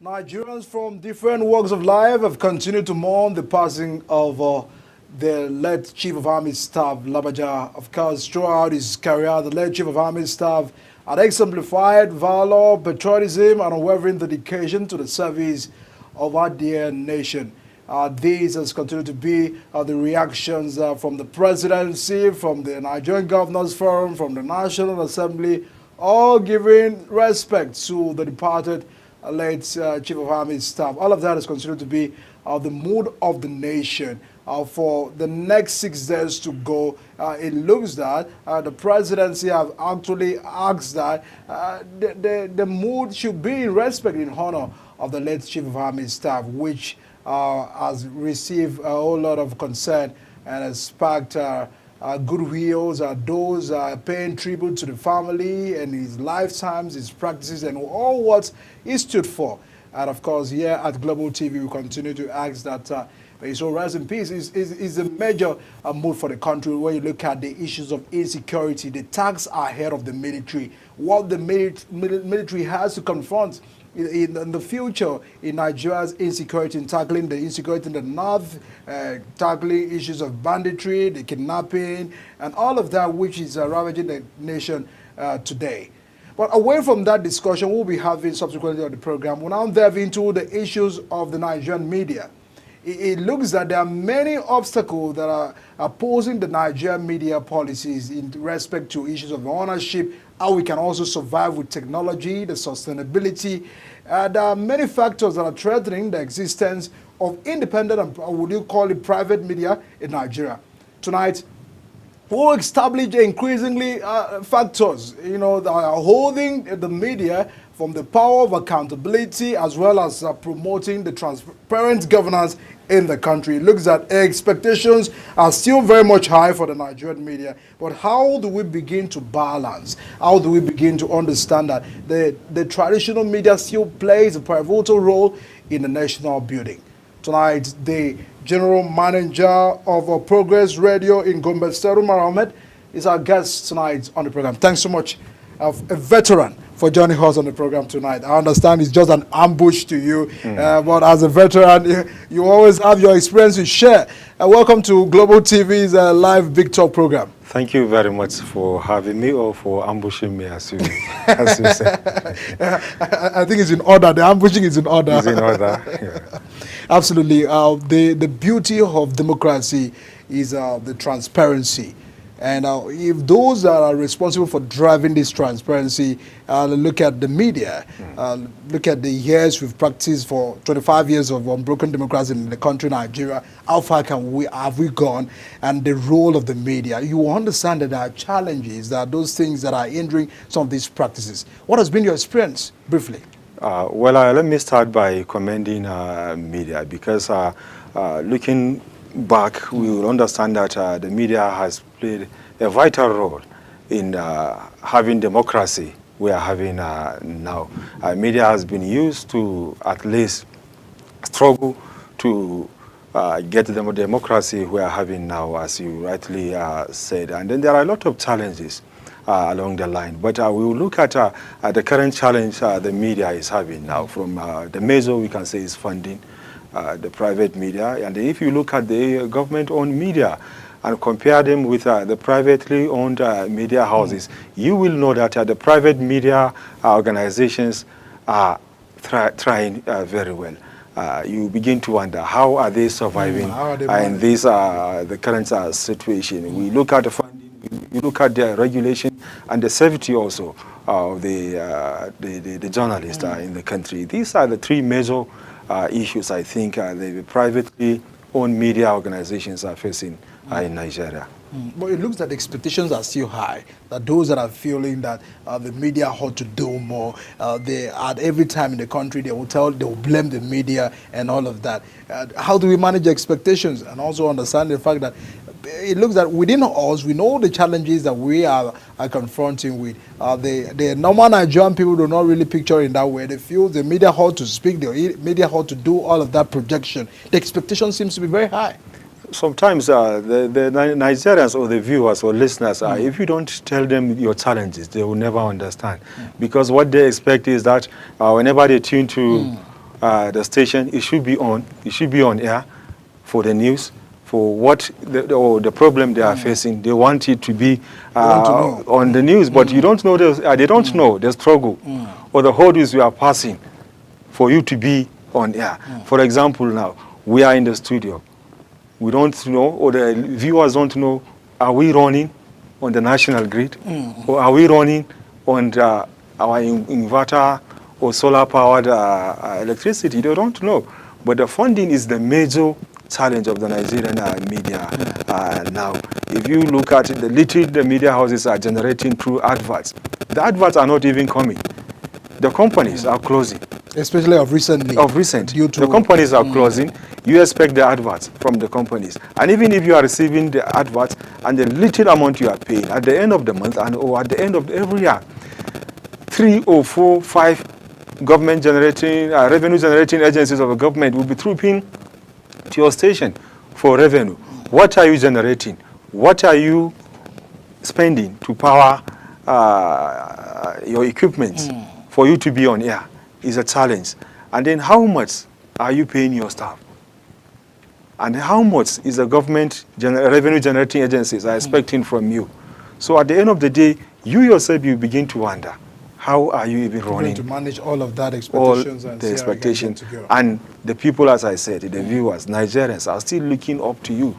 Nigerians from different walks of life have continued to mourn the passing of the late Chief of Army Staff, Labaja. Of course, throughout his career, the late Chief of Army Staff had exemplified valor, patriotism, and unwavering dedication to the service of our dear nation. These has continued to be the reactions from the presidency, from the Nigerian Governors Forum, from the National Assembly, all giving respect to the departed late Chief of Army Staff. All of that is considered to be the mood of the nation. For the next 6 days to go, it looks that the presidency have actually asked that the mood should be in respect, in honor of the late Chief of Army Staff, which has received a whole lot of concern and has sparked goodwills, those paying tribute to the family and his lifetimes, his practices, and all what he stood for. And of course, here at Global TV, we continue to ask that so rest in peace is a major mood for the country when you look at the issues of insecurity, the tax ahead of the military, what the military has to confront in the future in Nigeria's insecurity, in tackling the insecurity in the north, tackling issues of banditry, the kidnapping, and all of that which is ravaging the nation today. But away from that discussion we'll be having subsequently on the program, we'll now delve into the issues of the Nigerian media. It looks that there are many obstacles that are opposing the Nigerian media policies in respect to issues of ownership, how we can also survive with technology, the sustainability. There are many factors that are threatening the existence of independent and would you call it private media in Nigeria. Tonight, we'll establish increasingly factors, that are holding the media from the power of accountability as well as promoting the transparent governance in the country. It looks that expectations are still very much high for the Nigerian media, but how do we begin to balance? How do we begin to understand that the traditional media still plays a pivotal role in the national building? Tonight, the General Manager of Progress Radio in Gombe, Umar Ahmed, is our guest tonight on the program. Thanks so much, a veteran, for joining us on the program tonight. I understand it's just an ambush to you, but as a veteran, you always have your experience to share. Welcome to Global TV's live Big Talk program. Thank you very much for having me or for ambushing me, as you say. I think it's in order. The ambushing is in order. It's in order, yeah. Absolutely. The beauty of democracy is the transparency. And if those that are responsible for driving this transparency look at the media, look at the years we've practiced for 25 years of unbroken democracy in the country, Nigeria, how far have we gone, and the role of the media, you understand that there are challenges, that are those things that are hindering some of these practices. What has been your experience, briefly? Let me start by commending media, because looking back, we will understand that the media has played a vital role in having democracy we are having now. Media has been used to at least struggle to get the democracy we are having now, as you rightly said. And then there are a lot of challenges along the line. But we will look at the current challenge the media is having now. From the major, we can say, is funding the private media. And if you look at the government-owned media and compare them with the privately owned media houses, you will know that the private media organizations are trying very well. You begin to wonder, how are they surviving in this the current situation? We look at the funding, we look at the regulation and the safety also of the journalists in the country. These are the three major issues I think the privately owned media organizations are facing in Nigeria. But it looks that the expectations are still high, that those that are feeling that the media ought to do more, they at every time in the country they will blame the media and all of that. How do we manage expectations and also understand the fact that it looks that within us, we know the challenges that we are confronting with. The normal Nigerian people do not really picture in that way. They feel the media ought to speak, the media ought to do all of that projection. The expectation seems to be very high. Sometimes the Nigerians or the viewers or listeners, if you don't tell them your challenges, they will never understand. Because what they expect is that whenever they tune to the station, it should be on. It should be on air for the news, for what the problem they are facing. They want it to be on the news, but you don't know they don't know the struggle or the hurdles you are passing for you to be on air. For example, now we are in the studio. We don't know, or the viewers don't know, are we running on the national grid, or are we running on our inverter or solar-powered electricity? They don't know. But the funding is the major challenge of the Nigerian media now. If you look at it, the little the media houses are generating through adverts, the adverts are not even coming. The companies are closing. Especially of recently. Of recent. The companies are closing. You expect the adverts from the companies. And even if you are receiving the adverts and the little amount you are paying, at the end of the month or at the end of every year, 3 or 4, 5 government generating, revenue generating agencies of the government will be trooping to your station for revenue. What are you generating? What are you spending to power your equipment for you to be on air? Is a challenge. And then how much are you paying your staff? And how much is the government revenue generating agencies are expecting from you? So at the end of the day, you yourself, you begin to wonder, how are you even running? To manage all of that expectations all and the expectations. And the people, as I said, the viewers, Nigerians, are still looking up to you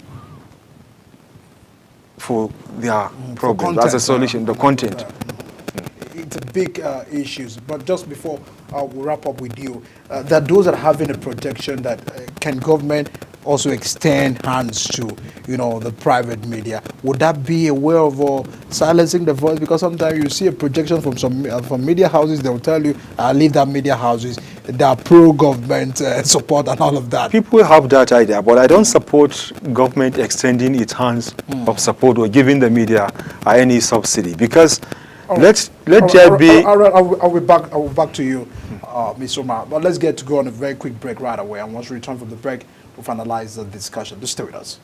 for their problems as a solution, the content. It's a big issue. But just before we wrap up with you, that those that are having a projection that can government also extend hands to, the private media, would that be a way of silencing the voice? Because sometimes you see a projection from from media houses, they will tell you, leave that media houses, they are pro-government support and all of that. People have that idea, but I don't support government extending its hands of support or giving the media any subsidy, because let there be. I'll be back to you, Mr. Omar. But let's get to go on a very quick break right away. And once we return from the break, we'll finalize the discussion. Just stay with us.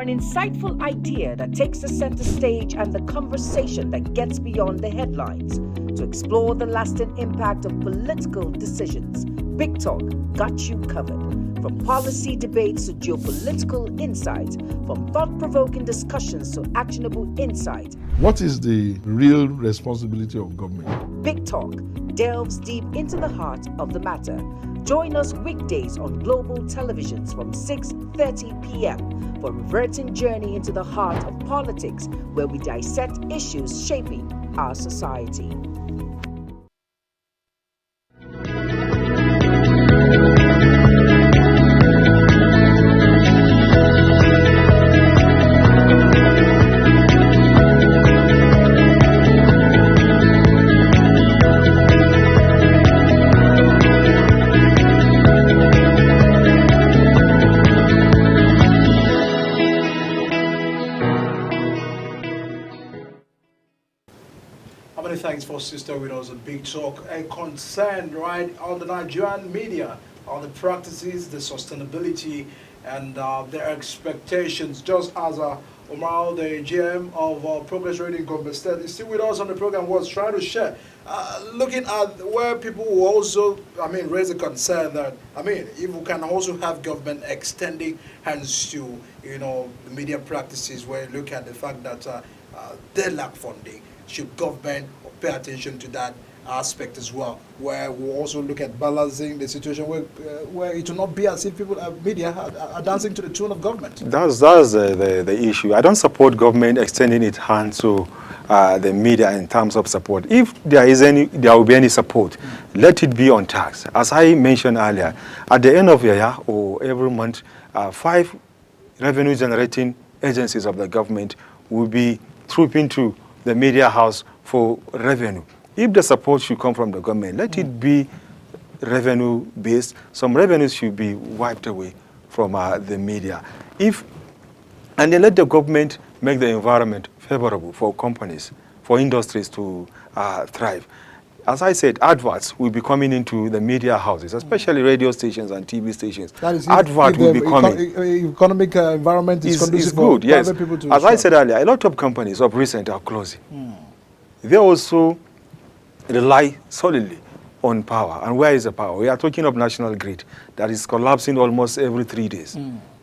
An insightful idea that takes the center stage and the conversation that gets beyond the headlines to explore the lasting impact of political decisions. Big Talk got you covered. From policy debates to geopolitical insights, from thought-provoking discussions to actionable insight. What is the real responsibility of government? Big Talk delves deep into the heart of the matter. Join us weekdays on global televisions from 6:30 p.m. for a reverting journey into the heart of politics, where we dissect issues shaping our society. Thanks for sister with us on Big Talk. A concern, right, on the Nigerian media, on the practices, the sustainability, and their expectations. Just as Omar, the GM of Progress Radio in Gombe State, is still with us on the program, was trying to share, looking at where people will also, raise a concern that, if we can also have government extending hands to, the media practices, where you look at the fact that they lack funding. Should government pay attention to that aspect as well, where we'll also look at balancing the situation where it will not be as if people media are dancing to the tune of government. That's the issue. I don't support government extending its hand to the media in terms of support. If there will be any support, let it be on tax. As I mentioned earlier, at the end of the year or every month, 5 revenue generating agencies of the government will be trooping to the media house for revenue. If the support should come from the government, let it be revenue based. Some revenues should be wiped away from the media. If And then let the government make the environment favorable for companies, for industries to thrive. As I said, adverts will be coming into the media houses, especially radio stations and TV stations. That is Advert will be coming. Economic environment is conducive good, for yes. private people to As I shop. said earlier, a lot of companies of recent are closing. They also rely solidly on power. And where is the power? We are talking of national grid that is collapsing almost every 3 days,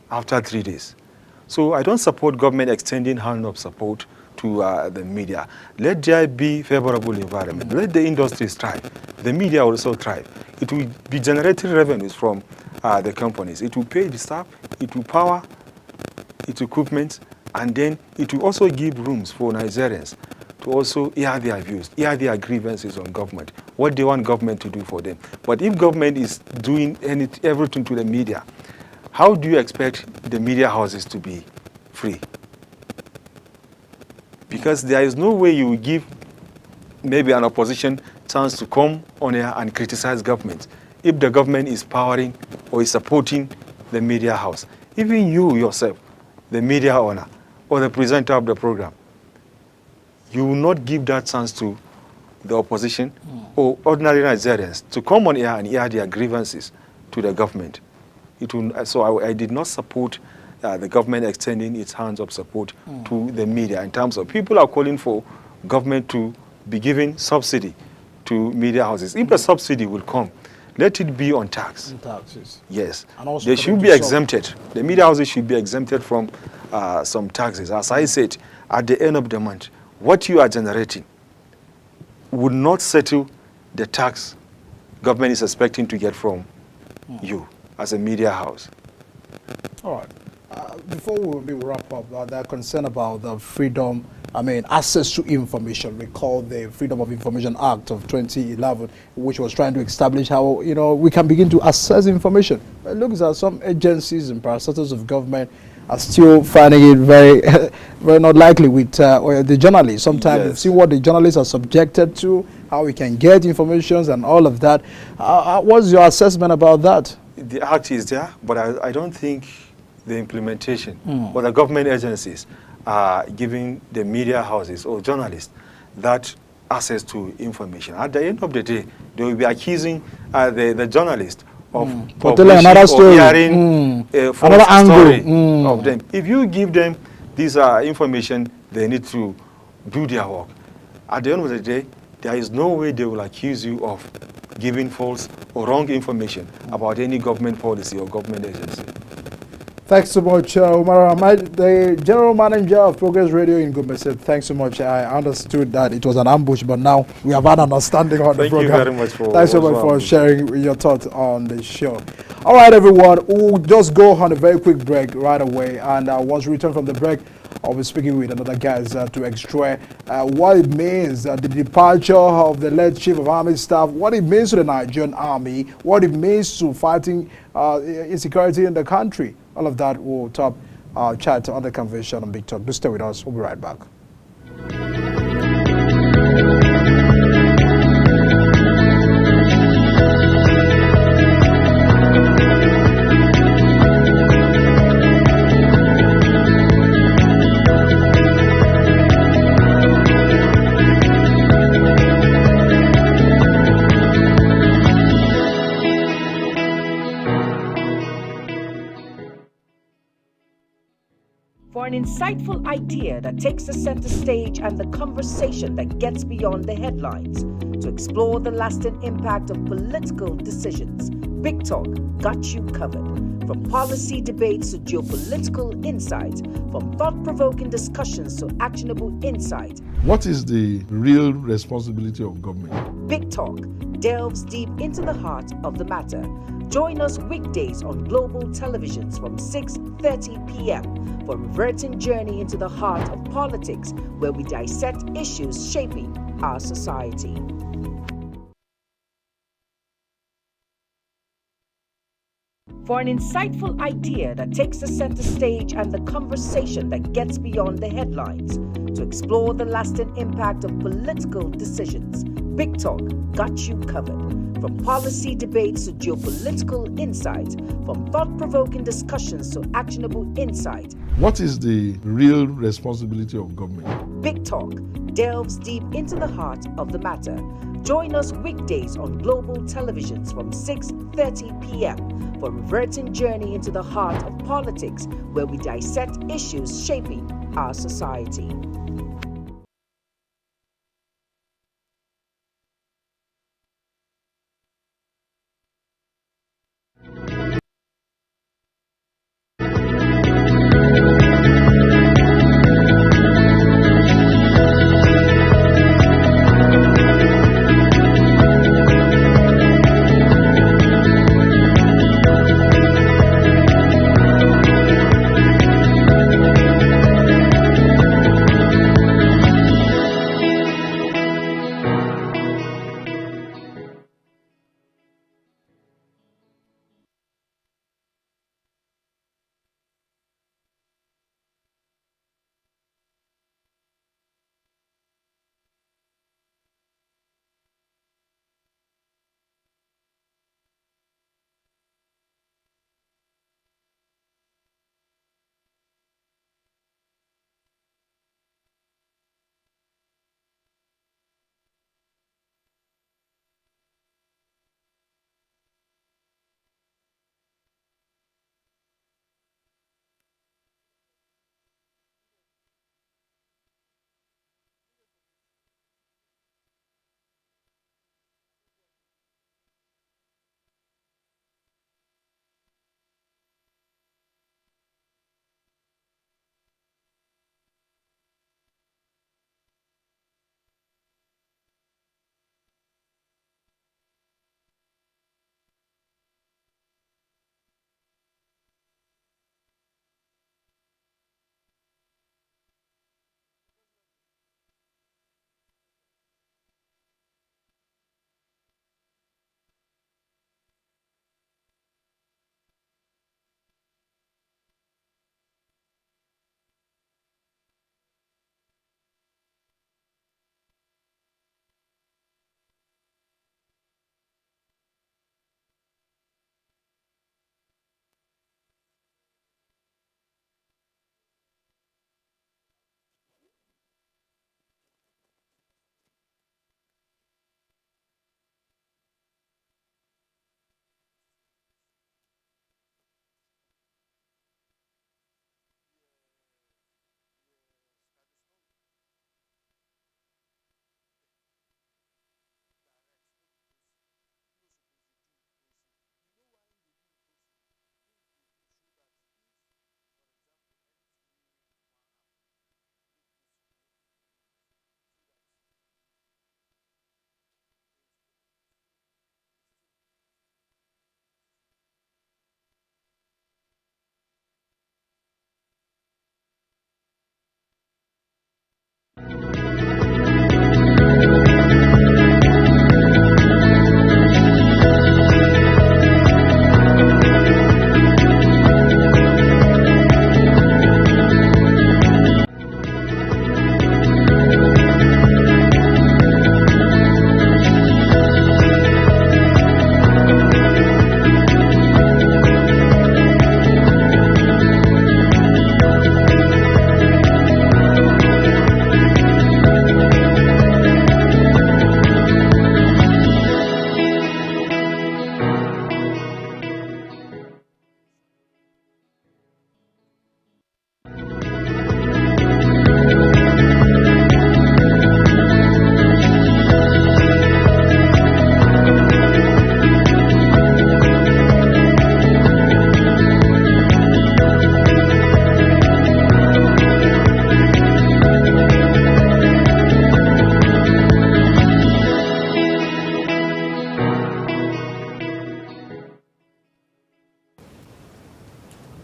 after 3 days. So I don't support government extending hand of support to the media. Let there be favorable environment. Let the industries thrive. The media also thrive. It will be generating revenues from the companies. It will pay the staff. It will power its equipment. And then it will also give rooms for Nigerians to also hear their views, hear their grievances on government, what they want government to do for them. But if government is doing everything to the media, how do you expect the media houses to be free? Because there is no way you will give maybe an opposition chance to come on air and criticize government if the government is powering or is supporting the media house. Even you yourself, the media owner or the presenter of the program, you will not give that chance to the opposition or ordinary Nigerians to come on air and hear their grievances to the government. So I did not support the government extending its hands of support to the media in terms of people are calling for government to be giving subsidy to media houses. If the subsidy will come, let it be on tax. Taxes. Yes. And also they should be exempted. The media houses should be exempted from some taxes. As I said, at the end of the month, what you are generating would not settle the tax government is expecting to get from you as a media house. All right. Before we wrap up, they're concerned about the freedom, access to information. We call the Freedom of Information Act of 2011, which was trying to establish how, we can begin to access information. It looks at some agencies and parastatals of government are still finding it very, very not likely with the journalists. Sometimes you see what the journalists are subjected to, how we can get information and all of that. What's your assessment about that? The act is there, but I don't think the implementation or the government agencies are giving the media houses or journalists that access to information. At the end of the day, they will be accusing the journalist of another story, hearing a false another angle story of them. If you give them this information, they need to do their work. At the end of the day, there is no way they will accuse you of giving false or wrong information about any government policy or government agency. Thanks so much, Umar Ahmad, the General Manager of Progress Radio in Gombe said, thanks so much. I understood that it was an ambush, but now we have an understanding on the program. Thank you very much for Thanks so much for sharing your thoughts on the show. All right, everyone, we'll just go on a very quick break right away. And once we return from the break, I'll be speaking with another guys to extract what it means, the departure of the late Chief of Army Staff, what it means to the Nigerian Army, what it means to fighting insecurity in the country. All of that will top our chat on the convention on Big Talk. Do stay with us. We'll be right back. For an insightful idea that takes the center stage and the conversation that gets beyond the headlines, to explore the lasting impact of political decisions, Big Talk got you covered. From policy debates to geopolitical insights, from thought-provoking discussions to actionable insight, What is the real responsibility of government? Big Talk delves deep into the heart of the matter. Join us weekdays on global televisions from 6:30 p.m. for a reverting journey into the heart of politics, where we dissect issues shaping our society. For an insightful idea that takes the center stage and the conversation that gets beyond the headlines, to explore the lasting impact of political decisions, Big Talk got you covered. From policy debates to geopolitical insights, from thought-provoking discussions to actionable insight, What is the real responsibility of government? Big Talk delves deep into the heart of the matter. Join us weekdays on global televisions from 6:30 p.m. for a reverting journey into the heart of politics, where we dissect issues shaping our society.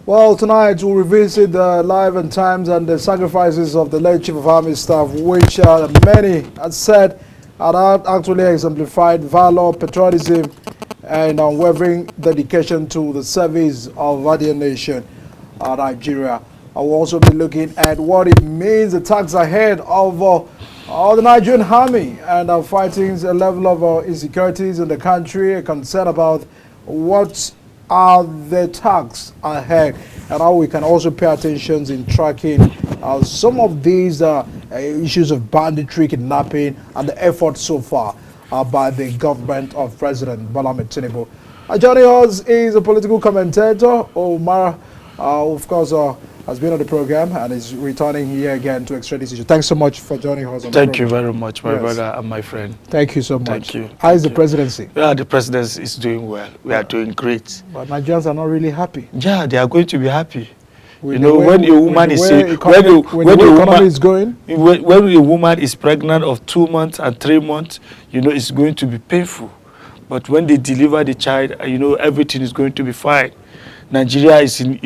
Well, tonight we'll revisit the life and times and the sacrifices of the late Chief of Army Staff, which many had said had actually exemplified valor, patriotism, and unwavering dedication to the service of our dear nation, Nigeria. I will also be looking at what it means, the task ahead of The Nigerian army and are fighting a level of insecurities in the country, a concern about what are the tasks ahead and how we can also pay attention in tracking some of these issues of banditry, kidnapping, and the efforts so far by the government of President Bola Ahmed Tinubu. Joining us is a political commentator, Omar, of course, has been on the program and is returning here again to extract this issue. Thanks so much for joining us on the program. Thank you very much, my brother and my friend. Thank you so much. Thank you. How is the presidency? Yeah, the presidency is doing well. We are doing great. But Nigerians are not really happy. Yeah, they are going to be happy. With You know, the way- when a with woman the is way when the economy is going, when a woman is pregnant of 2 months and 3 months, you know, it's going to be painful. But when they deliver the child, you know, everything is going to be fine. Nigeria is in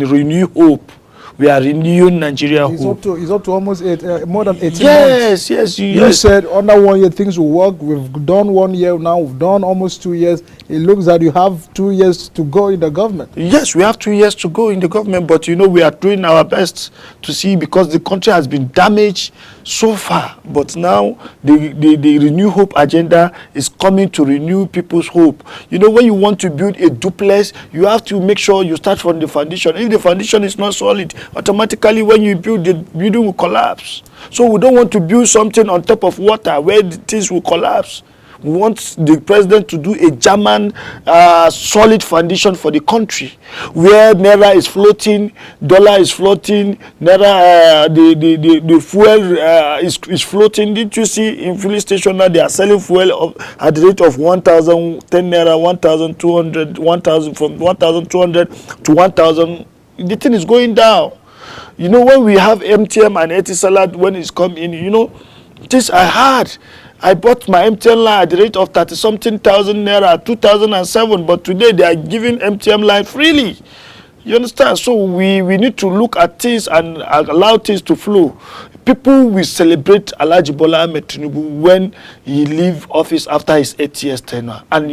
renewed hope. We are renewing Nigeria hope. it's up to almost more than 18 months. Yes. You said under 1 year things will work. We've done 1 year now. We've done almost 2 years. It looks that you have 2 years to go in the government. Yes, we have 2 years to go in the government, but you know, we are doing our best to see, because the country has been damaged so far. But now the Renew Hope agenda is coming to renew people's hope. You know, when you want to build a duplex, you have to make sure you start from the foundation. If the foundation is not solid, automatically when you build, the building will collapse. So we don't want to build something on top of water where the things will collapse. We want the president to do a German solid foundation for the country, where naira is floating, dollar is floating, naira the fuel is floating. Did you see in fuel station now they are selling fuel at the rate of 1,010 naira, 1,200, 1,000, from 1,200 to 1,000. The thing is going down. You know, when we have MTM and Etisalat, when it's come in, you know, this I had. I bought my MTN line at the rate of 30-something thousand naira, 2007, but today they are giving MTN line freely. You understand? So we need to look at things and allow things to flow. People will celebrate Alhaji Bola Ahmed Tinubu when he leave office after his 8 years tenure. And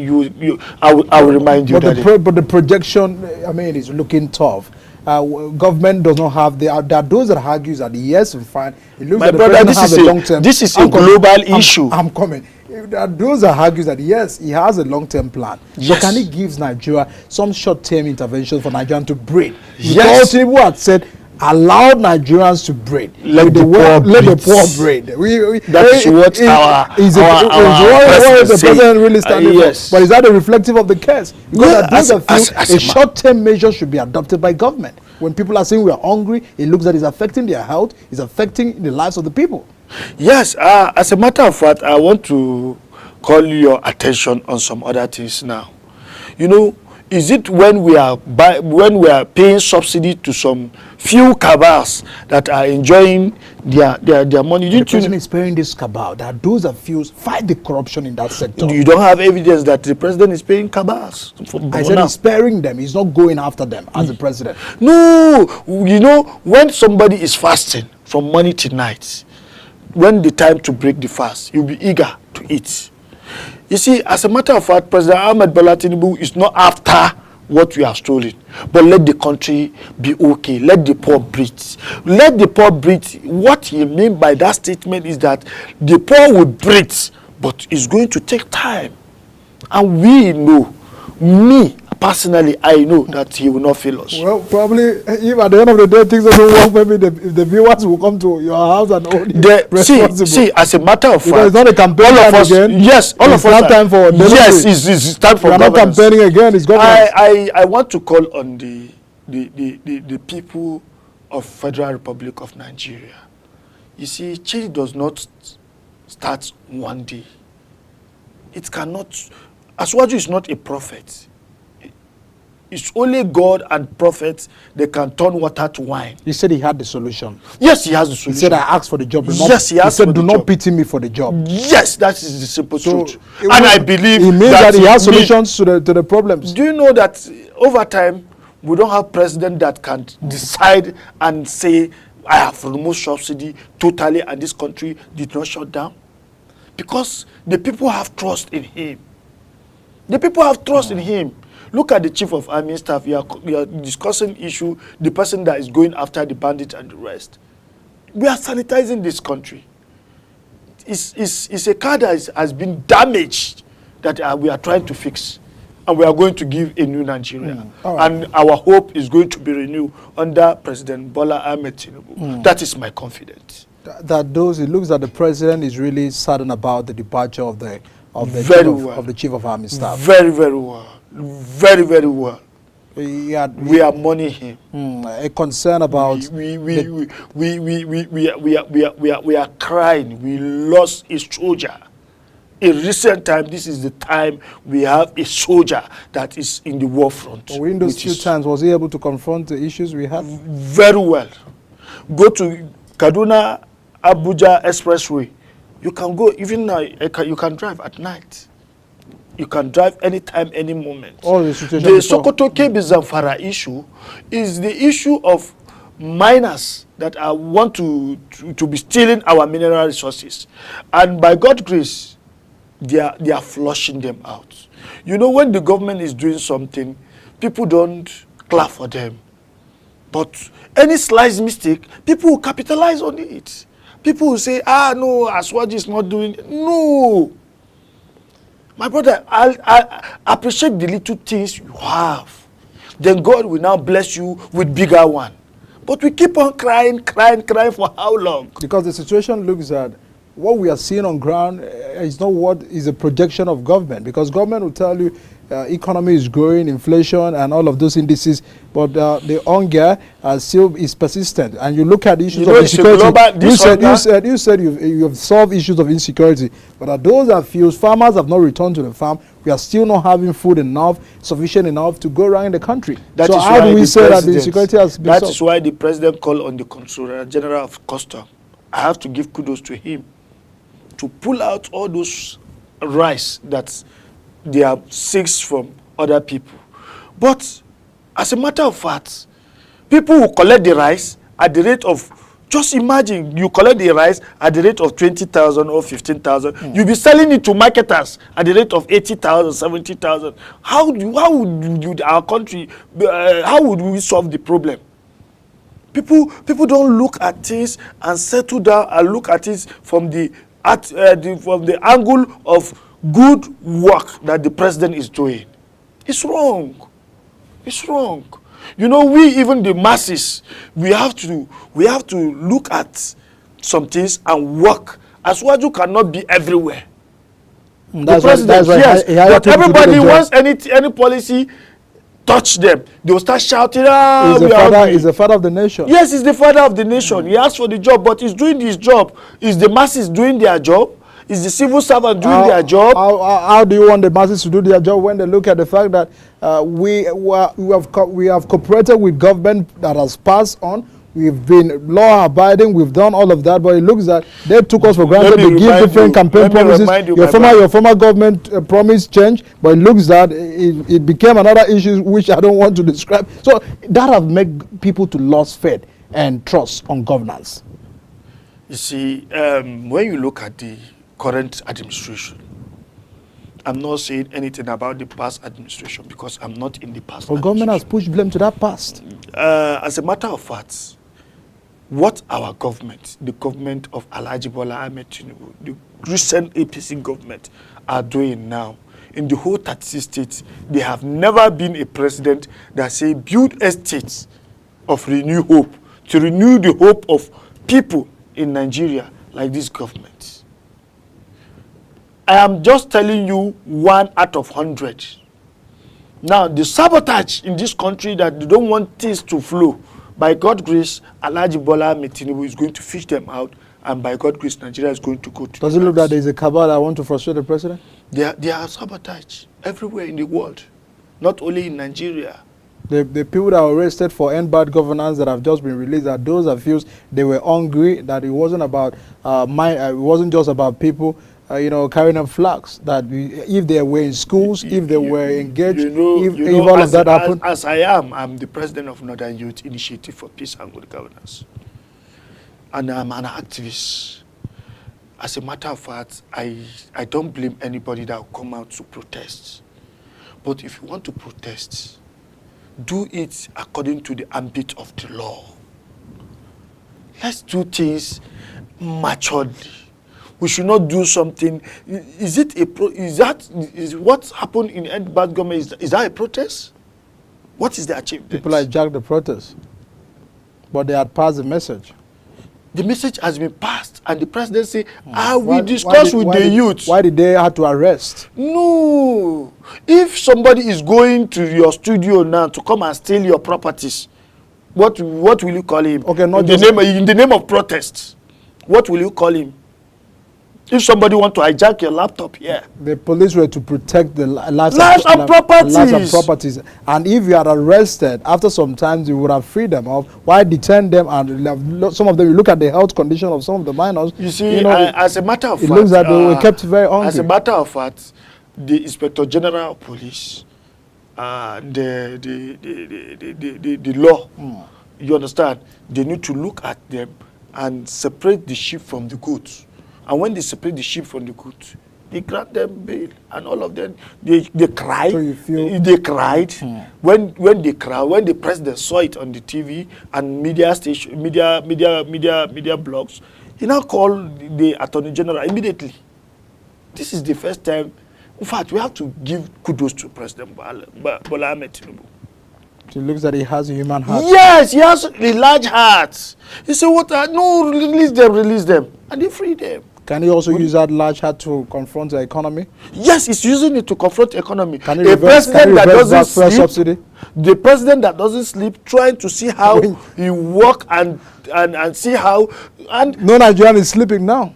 I will remind you that. But the projection, I mean, is looking tough. Government does not have there are those that argues that yes, fine. It looks My like the brother, president has a long term. this is a global issue. I'm coming. There are those that argues that yes, he has a long-term plan. Yes. So can he give Nigeria some short-term intervention for Nigerians to breed? Yes. Because people had said, allow Nigerians to breed. Let the poor breed. That is what what the president really standing yes. for. But is that a reflective of the case? Because Yeah, a short-term measure should be adopted by government. When people are saying we are hungry, it looks that it's affecting their health, it's affecting the lives of the people. Yes, as a matter of fact, I want to call your attention on some other things now. You know, is it when we are paying subsidy to some few cabals that are enjoying their money? The president is paying this cabal that those that fuse fight the corruption in that sector. You don't have evidence that the president is paying cabals. I said he's sparing them. He's not going after them as the president. No, you know, when somebody is fasting from morning to night, when the time to break the fast, you'll be eager to eat. You see, as a matter of fact, President Ahmed Bola Tinubu is not after what we have stolen, but let the country be okay. Let the poor breathe. Let the poor breathe. What he means by that statement is that the poor will breathe, but it's going to take time. And we know, me personally, I know that he will not fail us. Well, probably, if at the end of the day things don't work, maybe the viewers will come to your house and hold you responsible. See, as a matter of fact, because it's not a campaign all of us, again. yes, all it's of us. Not time for yes, it's time for we are not governance. campaigning again. It's governance. I want to call on the people of Federal Republic of Nigeria. You see, change does not start one day. It cannot. Aswaju is not a prophet. It's only God and prophets that can turn water to wine. He said he had the solution. Yes, he has the solution. He said, I asked for the job. Yes, he asked for the job. Do not pity me for the job. Yes, that is the simple truth. And I believe it means that he has solutions to the problems. Do you know that over time, we don't have president that can decide and say, I have removed subsidy totally and this country did not shut down? Because the people have trust in him. The people have trust in him. Look at the chief of army staff. You are discussing issue, the person that is going after the bandit and the rest. We are sanitizing this country. It's a car that has been damaged that we are trying to fix. And we are going to give a new Nigeria. Right. And our hope is going to be renewed under President Bola Ahmed Tinubu. That is my confidence. That those, it looks that the president is really saddened about the departure of the chief of army staff. Very, very well. Very, very well. We are mourning him. A concern about we are crying. We lost a soldier. In recent time, this is the time we have a soldier that is in the war front. in those few times, was he able to confront the issues we had? Very well. Go to Kaduna Abuja Expressway. You can go, even now, you can drive at night. You can drive anytime, any moment. All the situation The before. Sokoto Kebbi Zamfara issue is the issue of miners that want to be stealing our mineral resources. And by God's grace, they are flushing them out. You know, when the government is doing something, people don't clap for them. But any slight mistake, people will capitalize on it. People will say, no, Aswaji is not doing it. No. My brother, I appreciate the little things you have. Then God will now bless you with bigger one. But we keep on crying for how long? Because the situation looks at what we are seeing on ground is not what is a projection of government. Because government will tell you economy is growing, inflation, and all of those indices, but the hunger still is persistent. And you look at the issues of insecurity. You said you have solved issues of insecurity, but those are fews. Farmers have not returned to the farm. We are still not having food enough, sufficient enough to go around the country. So how do we say that the insecurity has been solved? That is why the president called on the Controller General of Customs. I have to give kudos to him to pull out all those rice that they are seized from other people. But as a matter of fact, people who collect the rice at the rate of, just imagine you collect the rice at the rate of 20,000 or 15,000. You'll be selling it to marketers at the rate of 80,000, 70,000. How would our country, how would we solve the problem? People don't look at things and settle down and look at it from the angle of good work that the president is doing. It's wrong. It's wrong. You know, even the masses, we have to look at some things and work. Aswaju cannot be everywhere. The president, yes, but everybody wants any policy touch them. They will start shouting, He's the father of the nation. Yes, he's the father of the nation. He asked for the job, but he's doing his job. Is the masses doing their job? Is the civil servant doing their job? How do you want the masses to do their job when they look at the fact that we have cooperated with government that has passed on? We've been law-abiding. We've done all of that, but it looks that they took us for granted. They give different campaign promises. Your former government promise changed, but it looks that it became another issue which I don't want to describe. So that have made people to lose faith and trust on governance. You see, when you look at the current administration, I'm not saying anything about the past administration because I'm not in the past. But government has pushed blame to that past. As a matter of fact, what our government, the government of Alhaji Bola Ahmed Tinubu, the recent APC government are doing now, in the whole 36 states, there have never been a president that say build estates of renew hope, to renew the hope of people in Nigeria like this government. I am just telling you 1 out of 100. Now, the sabotage in this country that they don't want things to flow, by God's grace, Alhaji Bola Ahmed Tinubu is going to fish them out, and by God's grace, Nigeria is going to go to. Does it look that there is a cabal that want to frustrate the president? There are sabotage everywhere in the world, not only in Nigeria. The people that were arrested for end bad governance that have just been released, that those accused, they were hungry, that it wasn't about it wasn't just about people carrying up flags, that if they were in schools, if they were engaged, if all of that happened. As I'm the president of Northern Youth Initiative for Peace and Good Governance. And I'm an activist. As a matter of fact, I don't blame anybody that will come out to protest. But if you want to protest, do it according to the ambit of the law. let's do things maturely. We should not do something. Is what happened in End Bad Government? Is that a protest? What is the achievement? People hijacked the protest, but they had passed the message. The message has been passed, and the president say, we discuss with the youth. Why did they have to arrest? No. If somebody is going to your studio now to come and steal your properties, what will you call him? Okay, not in the name of protest. What will you call him? If somebody want to hijack your laptop here, the police were to protect the lives and properties. And if you are arrested, after some time, you would have freedom of why detain them, and some of them, you look at the health condition of some of the minors. You see, as a matter of fact, it looks like they were kept very hungry. As a matter of fact, the Inspector General of Police, the law, you understand, they need to look at them and separate the sheep from the goats. And when they separate the sheep from the goats, they grant them bail, and all of them they cried. So you feel they cried when they cried, when the president saw it on the TV and media blogs. He now called the Attorney General immediately. This is the first time. In fact, we have to give kudos to President Bola Ahmed Tinubu. It looks that he has a human heart. Yes, he has a large heart. He said, "What? No, release them," and they free them. Can he also use that large heart to confront the economy? Yes, he's using it to confront the economy. Can he reverse subsidy? The president that doesn't sleep, trying to see how he work and see how, and no Nigerian is sleeping now.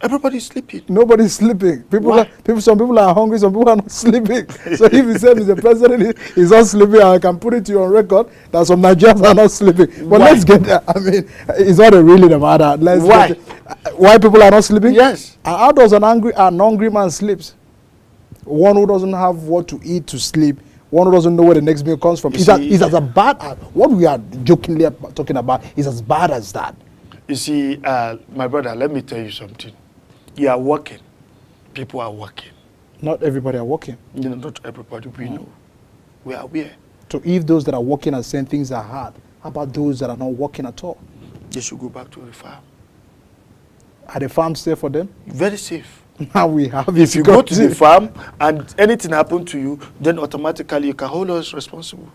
Everybody's sleeping. Nobody's sleeping. Some people are hungry, some people are not sleeping. So if he said the president is not sleeping, I can put it to you on record that some Nigerians are not sleeping. But let's get there. I mean, it's not really the matter. Why? Why people are not sleeping? Yes. And how does an hungry man sleeps? One who doesn't have what to eat to sleep, one who doesn't know where the next meal comes from. It's as bad as what we are jokingly talking about is as bad as that. You see, my brother, let me tell you something. You are working. People are working. Not everybody are working. You know, not everybody we know. We are aware. So if those that are working are saying things are hard, how about those that are not working at all? They should go back to the farm. Are the farms safe for them? Very safe. Now we have. If you go to the farm and anything happen to you, then automatically you can hold us responsible.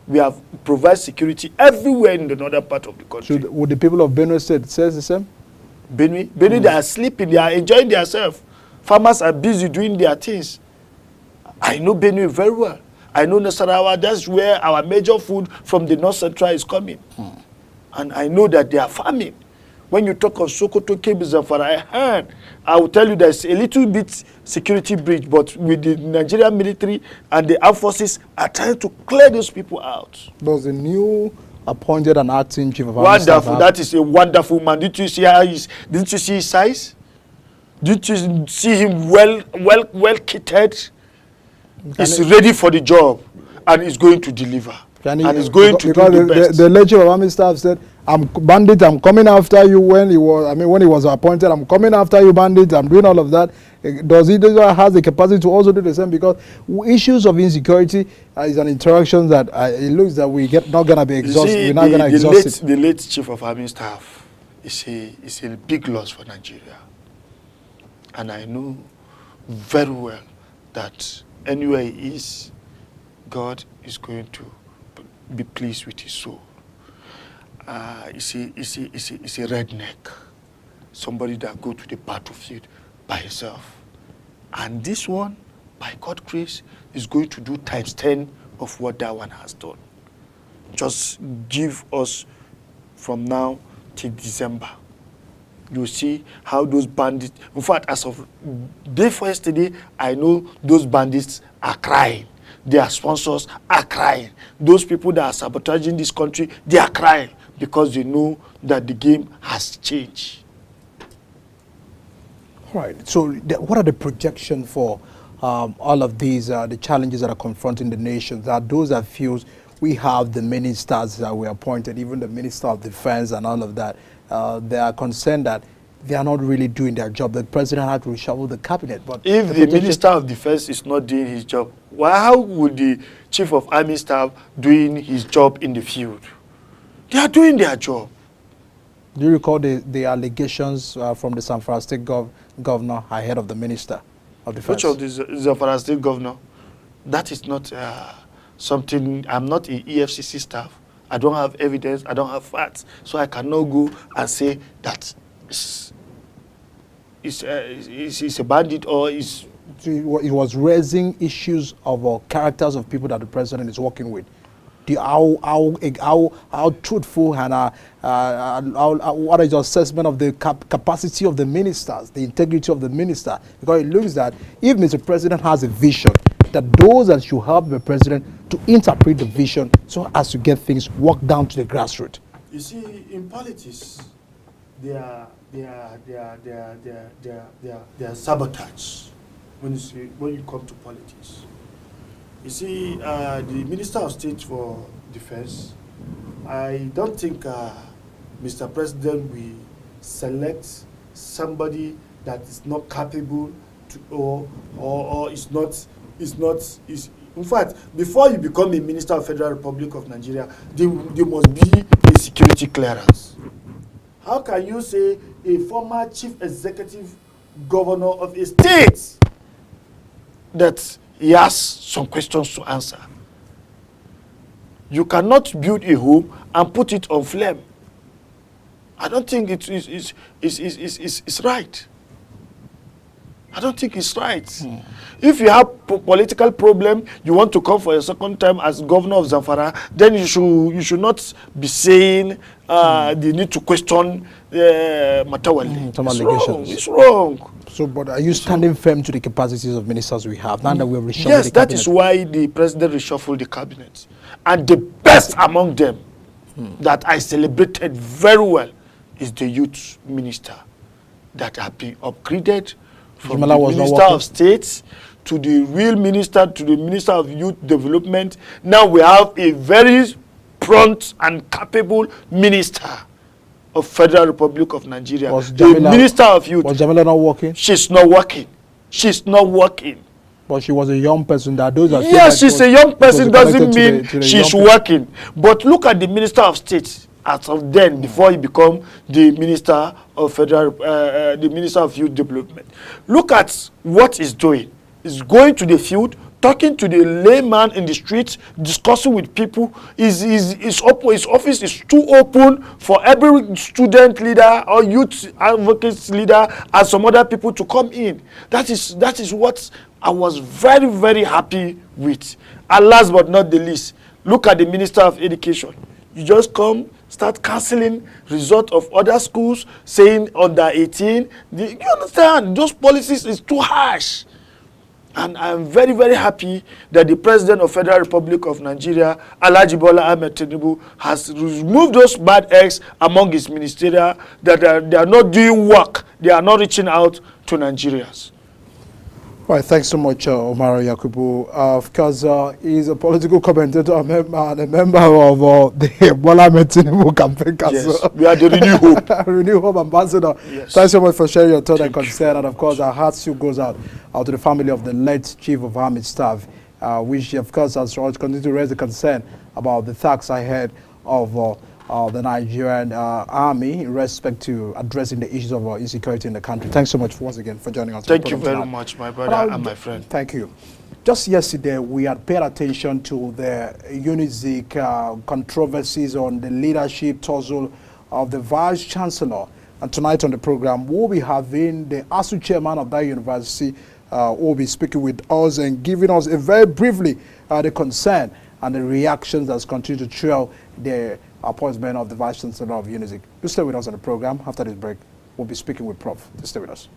We have provide security everywhere in the northern part of the country. So would the people of Benue State say the same? Benue, they are sleeping, they are enjoying themselves. Farmers are busy doing their things. I know Benue very well. I know Nasarawa, that's where our major food from the North Central is coming. And I know that they are farming. When you talk of Sokoto, Kebbi, Zamfara, I will tell you there's a little bit security breach, but with the Nigerian military and the armed forces are trying to clear those people out. There's a new appointed and acting chief of army staff. Wonderful. That is a wonderful man. Did you see how didn't you see his size? Did you see him well kitted? He's ready for the job and he's going to deliver. And he's going to do the best. The late chief of army staff said, I'm coming after you when he was appointed, I'm coming after you, bandit, I'm doing all of that. Does he have the capacity to also do the same? Because issues of insecurity is an interaction that it looks that not going to be exhausted. We're not going to exhaust it. The late chief of army staff is a big loss for Nigeria. And I know very well that anywhere he is, God is going to be pleased with his soul. He's a redneck, somebody that go to the battlefield by himself. And this one, by God's grace, is going to do times 10 of what that one has done. Just give us from now till December. You see how those bandits, in fact, as of day for yesterday, I know those bandits are crying. Their sponsors are crying. Those people that are sabotaging this country, they are crying because they know that the game has changed. Right. So what are the projections for all of these, the challenges that are confronting the nation? That those that feels we have the ministers that were appointed, even the Minister of Defense and all of that, they are concerned that they are not really doing their job. The president had to reshuffle the cabinet. But if the Minister of Defense is not doing his job, how would the Chief of Army Staff doing his job in the field? They are doing their job. Do you recall the allegations from the Zamfara State governor ahead of the Minister of Defense? Which of the Zamfara State governor? That is not something. I'm not an EFCC staff. I don't have evidence. I don't have facts, so I cannot go and say that it's a bandit or is. It was raising issues of characters of people that the president is working with. How truthful and what is your assessment of the capacity of the ministers, the integrity of the minister? Because it looks that if Mr. President has a vision, that those that should help the president to interpret the vision so as to get things worked down to the grassroots. You see, in politics, they are sabotage when you come to politics. You see, the Minister of State for Defense, I don't think Mr. President will select somebody that is not capable to, or is in fact, before you become a Minister of Federal Republic of Nigeria, there must be a security clearance. How can you say a former chief executive governor of a state that he has some questions to answer? You cannot build a home and put it on flame. I don't think it's right. I don't think it's right. If you have political problem, you want to come for a second time as governor of Zamfara, then you should not be saying the need to question Matawale. Some allegations. It's wrong. So, but are you standing firm to the capacities of ministers we have now that we've reshuffled Yes, the that cabinet? is why the president reshuffled the cabinet. And the best among them that I celebrated very well is the youth minister that have been upgraded from the Minister of State to the real minister, to the Minister of Youth Development. Now we have a very prompt and capable minister of Federal Republic of Nigeria. The Minister of Youth. Was Jamila not working? She's not working. She's not working. But she was a young person. That those that yes, she's a young person doesn't mean she's working. But look at the Minister of State as of then, before he become the Minister of Federal, the Minister of Youth Development. Look at what he's doing. He's going to the field, talking to the layman in the streets, discussing with people. His office is too open for every student leader or youth advocacy leader and some other people to come in. That is what I was very, very happy with. And last but not the least, look at the Minister of Education. You just come, start cancelling result of other schools, saying under 18. You understand? Those policies is too harsh. And I'm very, very happy that the President of Federal Republic of Nigeria, Alhaji Bola Ahmed Tinubu, has removed those bad eggs among his ministerial, that they are not doing work. They are not reaching out to Nigerians. All right, thanks so much, Omar Yakubu. Of course, he's a political commentator and a member of the Bola Ahmed Tinubu campaign council. Yes, we are the Renew Hope. Renew Hope ambassador. Yes. Thanks so much for sharing your thought and concern. And of course, our heart still goes out to the family of the late Chief of Army Staff, which of course has continued to raise the concern about the attacks ahead of the Nigerian army in respect to addressing the issues of insecurity in the country. Thanks so much once again for joining us. Thank you very much, my brother and my friend. Thank you. Just yesterday, we had paid attention to the UNIZIK controversies on the leadership tussle of the Vice Chancellor. And tonight on the program, we'll be having the ASU chairman of that university who will be speaking with us and giving us a very briefly the concern and the reactions that's continued to trail the appointment of the Vice Chancellor of UNIZIK. Do stay with us on the program. After this break, we'll be speaking with Prof. Do stay with us.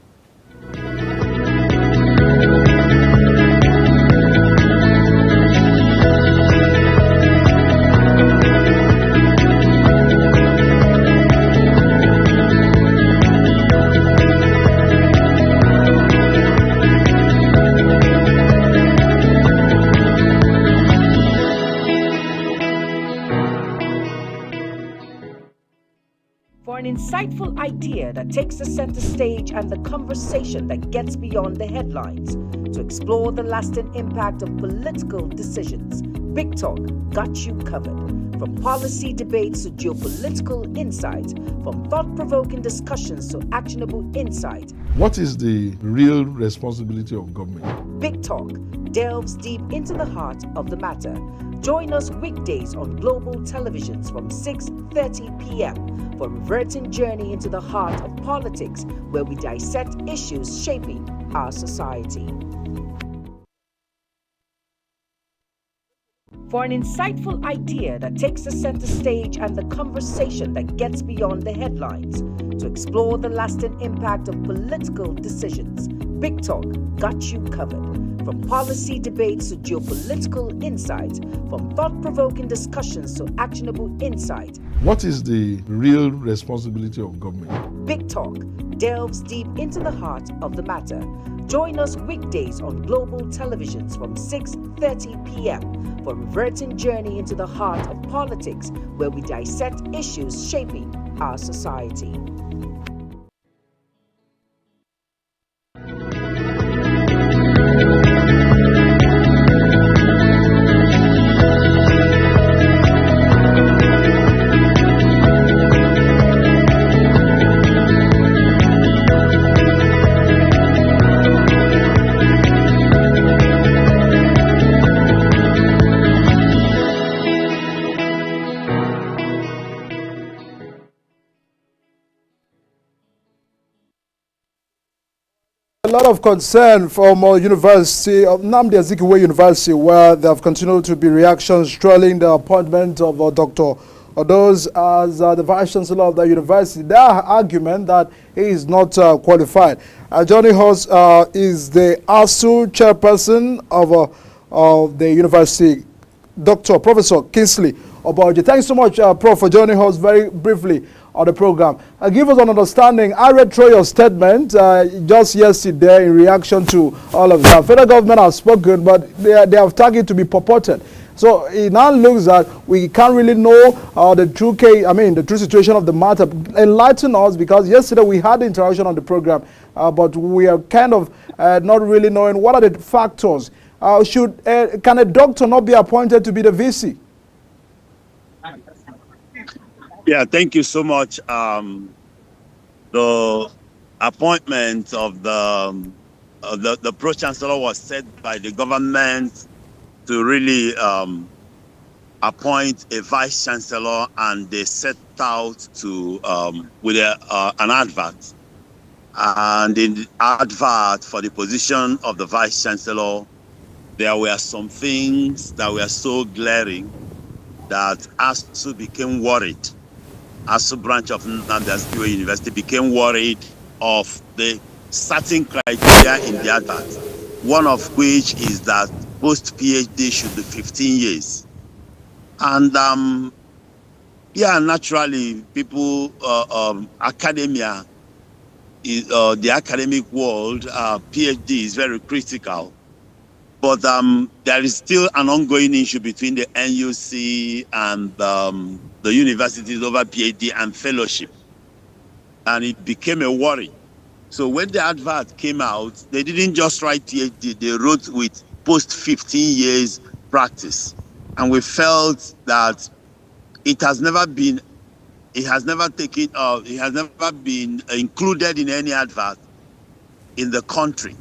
For an insightful idea that takes the center stage and the conversation that gets beyond the headlines, to explore the lasting impact of political decisions, Big Talk got you covered. From policy debates to geopolitical insights, from thought-provoking discussions to actionable insight, What is the real responsibility of government? Big Talk delves deep into the heart of the matter. Join us weekdays on global televisions from 6:30 p.m. for a reverting journey into the heart of politics, where we dissect issues shaping our society. For an insightful idea that takes the center stage and the conversation that gets beyond the headlines, to explore the lasting impact of political decisions, Big Talk got you covered. From policy debates to geopolitical insights, from thought-provoking discussions to actionable insight, What is the real responsibility of government? Big Talk delves deep into the heart of the matter. Join us weekdays on global televisions from 6:30 p.m. for a reverting journey into the heart of politics, where we dissect issues shaping our society. A lot of concern from University of Nnamdi Azikiwe University, where there have continued to be reactions trailing the appointment of Dr. Odos as the Vice Chancellor of the university. Their argument that he is not qualified. Johnny Hoss is the ASU chairperson of the university, Dr. Professor Kingsley Obaoje. Thanks so much, Prof, for joining us very briefly on the program. Give us an understanding. I read through your statement just yesterday in reaction to all of that. Federal government has spoken, but they have tagged it to be purported. So it now looks that we can't really know the true situation of the matter. Enlighten us, because yesterday we had the interaction on the program, but we are kind of not really knowing what are the factors. Can a doctor not be appointed to be the VC? Yeah, thank you so much. The appointment of the pro-chancellor was set by the government to really appoint a vice chancellor, and they set out to with an advert. And in the advert for the position of the vice chancellor, there were some things that were so glaring that ASU became worried. ASU branch of Nnamdi Azikiwe University became worried of the certain criteria in the advert, one of which is that post-PhD should be 15 years. And naturally, people, academia, the academic world, PhD is very critical. But there is still an ongoing issue between the NUC and the universities over PhD and fellowship. And it became a worry. So when the advert came out, they didn't just write PhD, they wrote with post 15 years practice. And we felt that it has never been included in any advert in the country.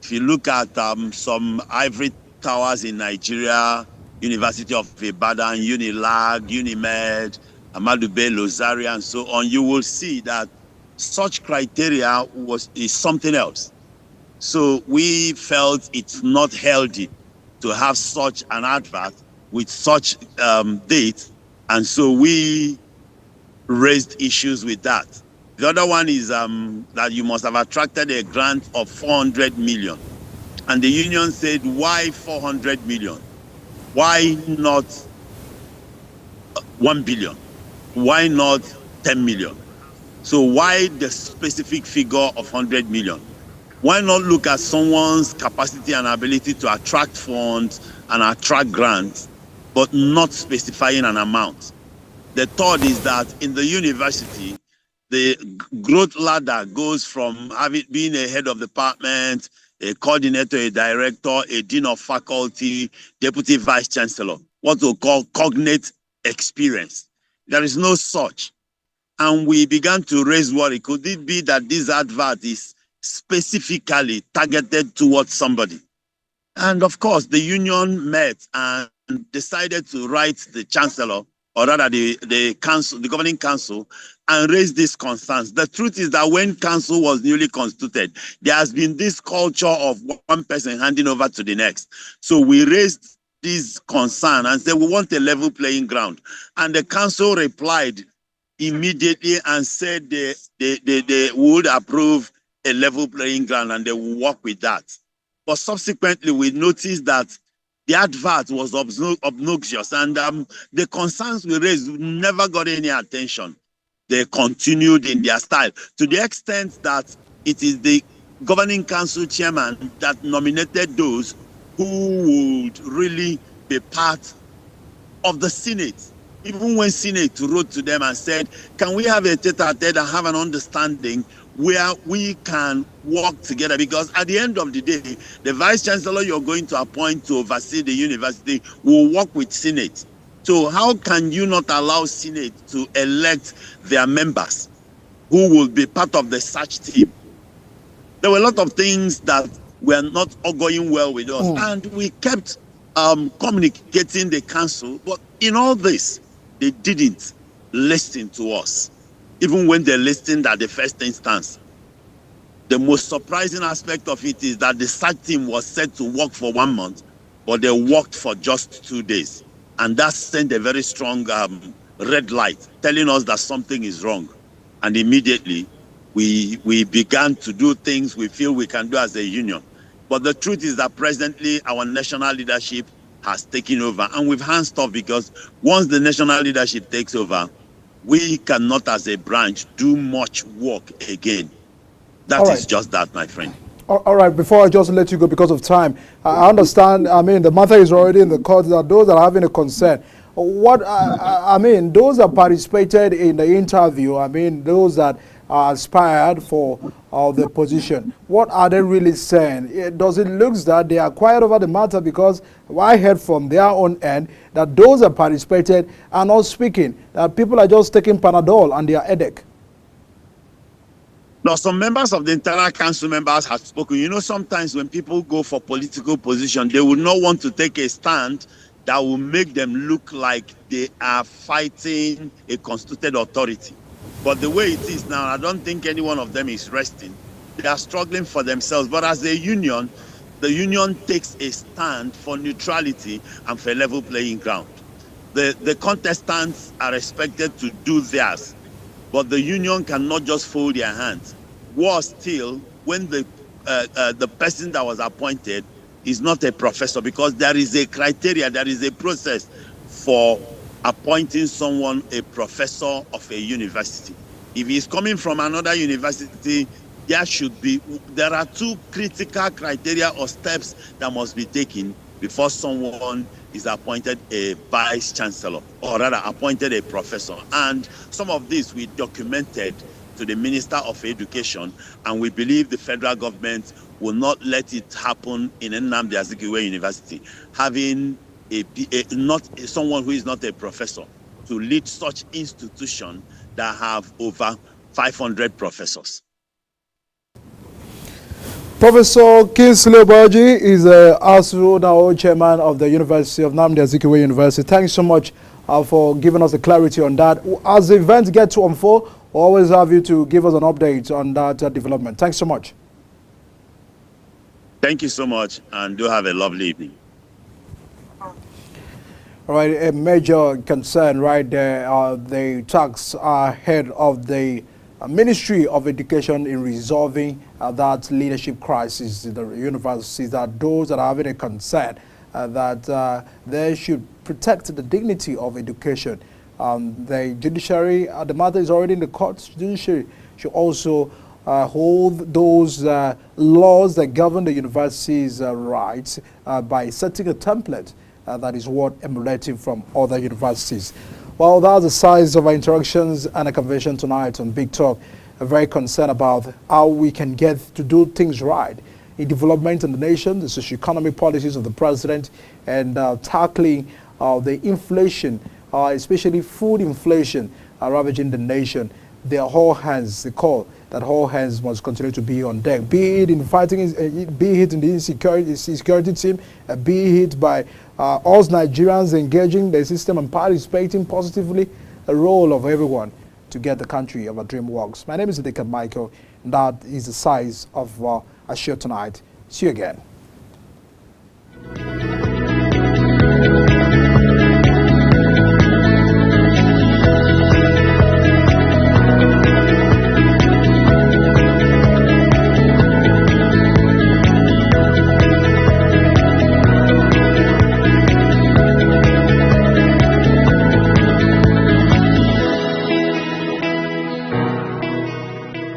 If you look at some ivory towers in Nigeria, University of Ibadan, Unilag, Unimed, Ahmadu Bello, Zaria, and so on, you will see that such criteria is something else. So we felt it's not healthy to have such an advert with such dates, and so we raised issues with that. The other one is that you must have attracted a grant of 400 million. And the union said, why 400 million? Why not 1 billion? Why not 10 million? So why the specific figure of 100 million? Why not look at someone's capacity and ability to attract funds and attract grants, but not specifying an amount? The third is that in the university, the growth ladder goes from being a head of department, a coordinator, a director, a dean of faculty, deputy vice chancellor. what we call cognate experience. There is no such. And we began to raise worry. Could it be that this advert is specifically targeted towards somebody? And of course, the union met and decided to write the chancellor, or rather the council, the governing council, and raise these concerns. The truth is that when council was newly constituted, there has been this culture of one person handing over to the next. So we raised this concern and said, we want a level playing ground. And the council replied immediately and said they would approve a level playing ground and they will work with that. But subsequently, we noticed that the advert was obnoxious, and the concerns we raised never got any attention. They continued in their style, to the extent that it is the governing council chairman that nominated those who would really be part of the Senate. Even when Senate wrote to them and said, can we have a tete-a-tete and have an understanding where we can work together? Because at the end of the day, the vice chancellor you're going to appoint to oversee the university will work with Senate. So how can you not allow Senate to elect their members who will be part of the search team? There were a lot of things that were not all going well with us, and we kept communicating the council, but in all this, they didn't listen to us, even when they listened at the first instance. The most surprising aspect of it is that the search team was set to work for 1 month, but they worked for just 2 days. And that sent a very strong red light, telling us that something is wrong. And immediately, we began to do things we feel we can do as a union. But the truth is that presently, our national leadership has taken over, and we've hands off, because once the national leadership takes over, we cannot as a branch do much work again. That is just that, my friend. All right, before I just let you go because of time, I understand, I mean, the matter is already in the court, that those that are having a concern. What, I mean, those that participated in the interview, I mean, those that are aspired for the position, what are they really saying? Does it look that they are quiet over the matter? Because I heard from their own end that those that participated are not speaking, that people are just taking Panadol and they are headache. Now, some members of the internal council members have spoken. You know, sometimes when people go for political position, they will not want to take a stand that will make them look like they are fighting a constituted authority. But the way it is now, I don't think any one of them is resting. They are struggling for themselves. But as a union, the union takes a stand for neutrality and for a level playing ground. The contestants are expected to do theirs, but the union cannot just fold their hands. Worse still, when the person that was appointed is not a professor, because there is a criteria, there is a process for appointing someone a professor of a university. If he's coming from another university, there are 2 critical criteria or steps that must be taken before someone is appointed a vice chancellor, or rather appointed a professor. And some of this we documented to the Minister of Education, and we believe the federal government will not let it happen in Nnamdi Azikiwe University, having someone who is not a professor to lead such institution that have over 500 professors. Professor Kingsley Obaji is ASUU now chairman of the University of Nnamdi Azikiwe University. Thanks so much for giving us the clarity on that. As the events get to unfold, we'll always have you to give us an update on that development. Thanks so much. Thank you so much, and do have a lovely evening. All right, a major concern right there. The talks ahead of the Ministry of Education in resolving that leadership crisis in the universities, that those that are having a concern that they should protect the dignity of education. The judiciary, the matter is already in the courts. Judiciary should also hold those laws that govern the university's rights by setting a template that is worth emulating from other universities. Well, that's the size of our interactions and a convention tonight on Big Talk. I'm very concerned about how we can get to do things right in development in the nation, the socio-economic policies of the president, and tackling the inflation, especially food inflation, ravaging the nation. There are all hands, the call that all hands must continue to be on deck, be it in fighting, be it in the security team, be it by us Nigerians engaging the system and participating positively, a role of everyone to get the country of our dream works. My name is Idika Michael, and that is the size of our show tonight. See you again.